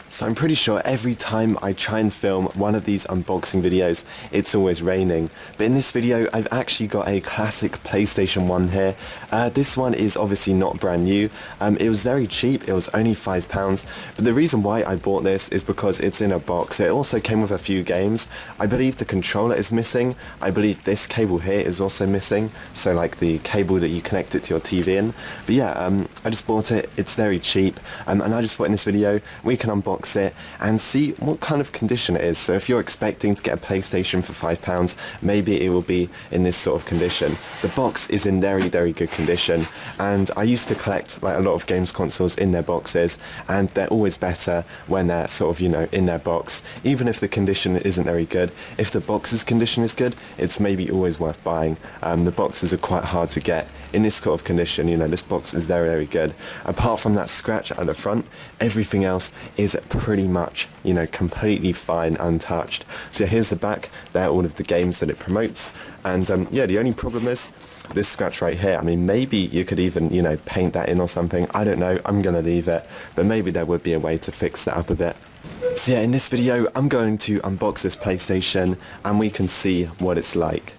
So I'm pretty sure every time I try and film one of these unboxing videos, it's always raining. But in this video, I've actually got a classic PlayStation 1 here. This one is obviously not brand new. It was very cheap, it was only £5. But the reason why I bought this is because it's in a box. It also came with a few games. I believe the controller is missing. I believe this cable here is also missing. So like the cable that you connect it to your TV in. But yeah, I just bought it. It's very cheap. And I just thought in this video, we can unbox it and see what kind of condition it is. So if you're expecting to get a PlayStation for £5, maybe it will be in this sort of condition. The box is in very, very good condition, and I used to collect like a lot of games consoles in their boxes, and they're always better when they're sort of, you know, in their box. Even if the condition isn't very good, if the box's condition is good, it's maybe always worth buying. The boxes are quite hard to get in this sort of condition. You know, this box is very, very good. Apart from that scratch at the front, everything else is pretty much, you know, completely fine, untouched. So here's the back. There are all of the games that it promotes, and yeah, the only problem is this scratch right here. I mean, maybe you could even, you know, paint that in or something. I don't know. I'm gonna leave it, but maybe there would be a way to fix that up a bit. So yeah, in this video, I'm going to unbox this PlayStation, and we can see what it's like.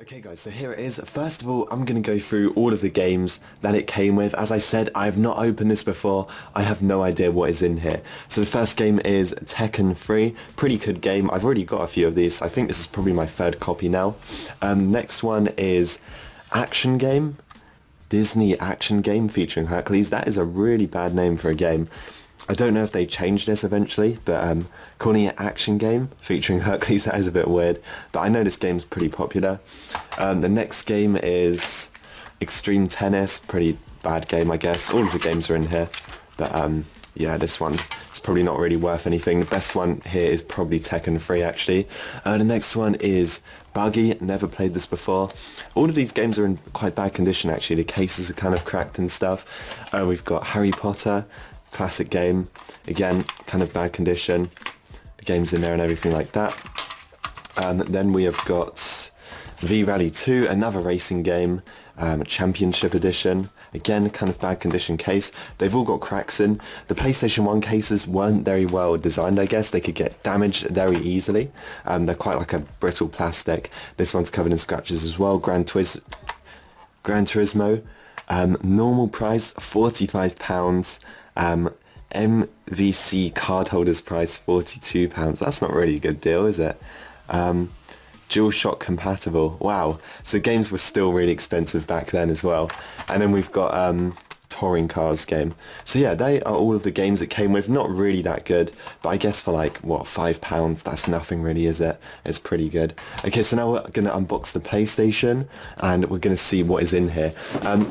Okay guys, so here it is. First of all, I'm going to go through all of the games that it came with. As I said, I have not opened this before. I have no idea what is in here. So the first game is Tekken 3. Pretty good game. I've already got a few of these. I think this is probably my third copy now. Next one is Action Game. Disney Action Game featuring Hercules. That is a really bad name for a game. I don't know if they changed this eventually, but calling it Action Game featuring Hercules, that is a bit weird. But I know this game's pretty popular. The next game is Extreme Tennis. Pretty bad game, I guess. All of the games are in here. But yeah, this one is probably not really worth anything. The best one here is probably Tekken 3, actually. The next one is Buggy. Never played this before. All of these games are in quite bad condition, actually. The cases are kind of cracked and stuff. We've got Harry Potter. Classic game, again, kind of bad condition. The game's in there and everything like that. Then we have got V-Rally 2, another racing game, Championship Edition. Again, kind of bad condition case. They've all got cracks in. The PlayStation 1 cases weren't very well designed, I guess. They could get damaged very easily. They're quite like a brittle plastic. This one's covered in scratches as well. Gran Turismo. Normal price, £45. MVC cardholders price, £42. That's not really a good deal, is it? DualShock compatible. Wow. So games were still really expensive back then as well. And then we've got Touring Cars game. So yeah, they are all of the games it came with. Not really that good, but I guess for like, what, £5, that's nothing really, is it? It's pretty good. Okay, so now we're going to unbox the PlayStation, and we're going to see what is in here.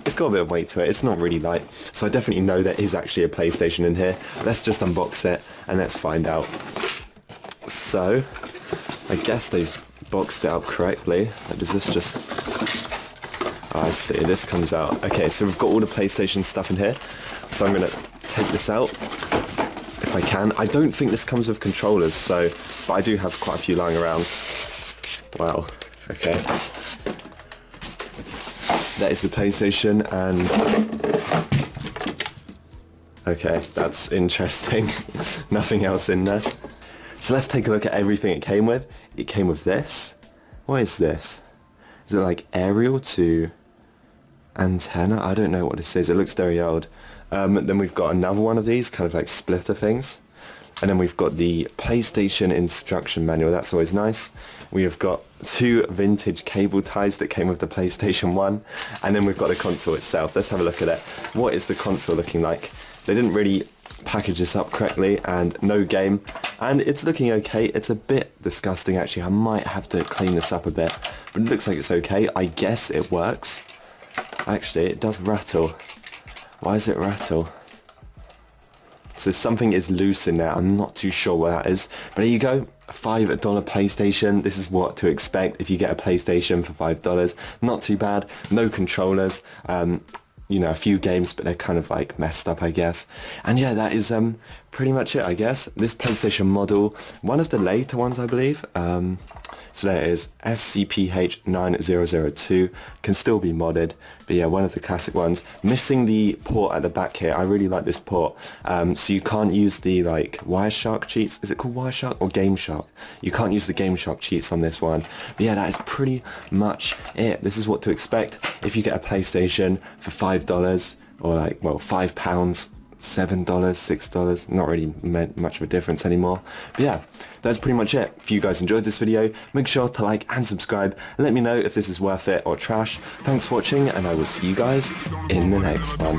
It's got a bit of weight to it. It's not really light, so I definitely know there is actually a PlayStation in here. Let's just unbox it, and let's find out. So, I guess they've boxed it up correctly. Does this just... Oh, I see, this comes out. Okay, so we've got all the PlayStation stuff in here. So I'm going to take this out, if I can. I don't think this comes with controllers, so... But I do have quite a few lying around. Wow, okay. That is the PlayStation, and... Okay, that's interesting. Nothing else in there. So let's take a look at everything it came with. It came with this. What is this? Is it like aerial to antenna? I don't know what this is. It looks very old. Then we've got another one of these, kind of like splitter things. And then we've got the PlayStation instruction manual. That's always nice. We have got 2 vintage cable ties that came with the PlayStation 1. And then we've got the console itself. Let's have a look at it. What is the console looking like? They didn't really package this up correctly, and no game. And it's looking okay. It's a bit disgusting, actually. I might have to clean this up a bit. But it looks like it's okay. I guess it works. Actually, it does rattle. Why does it rattle? So something is loose in there. I'm not too sure what that is. But there you go. $5 PlayStation. This is what to expect if you get a PlayStation for $5. Not too bad. No controllers. You know, a few games, but they're kind of like messed up, I guess. And yeah, that is pretty much it, I guess. This PlayStation model, one of the later ones, I believe. So there it is, SCPH9002, can still be modded, but yeah, one of the classic ones. Missing the port at the back here. I really like this port. So you can't use the like Wireshark cheats. Is it called Wireshark or Game Shark? You can't use the Game Shark cheats on this one. But yeah, that is pretty much it. This is what to expect if you get a PlayStation for $5 or like, well, £5, $7, $6, not really much of a difference anymore. But yeah, that's pretty much it. If you guys enjoyed this video, make sure to like and subscribe and let me know if this is worth it or trash. Thanks for watching, and I will see you guys in the next one.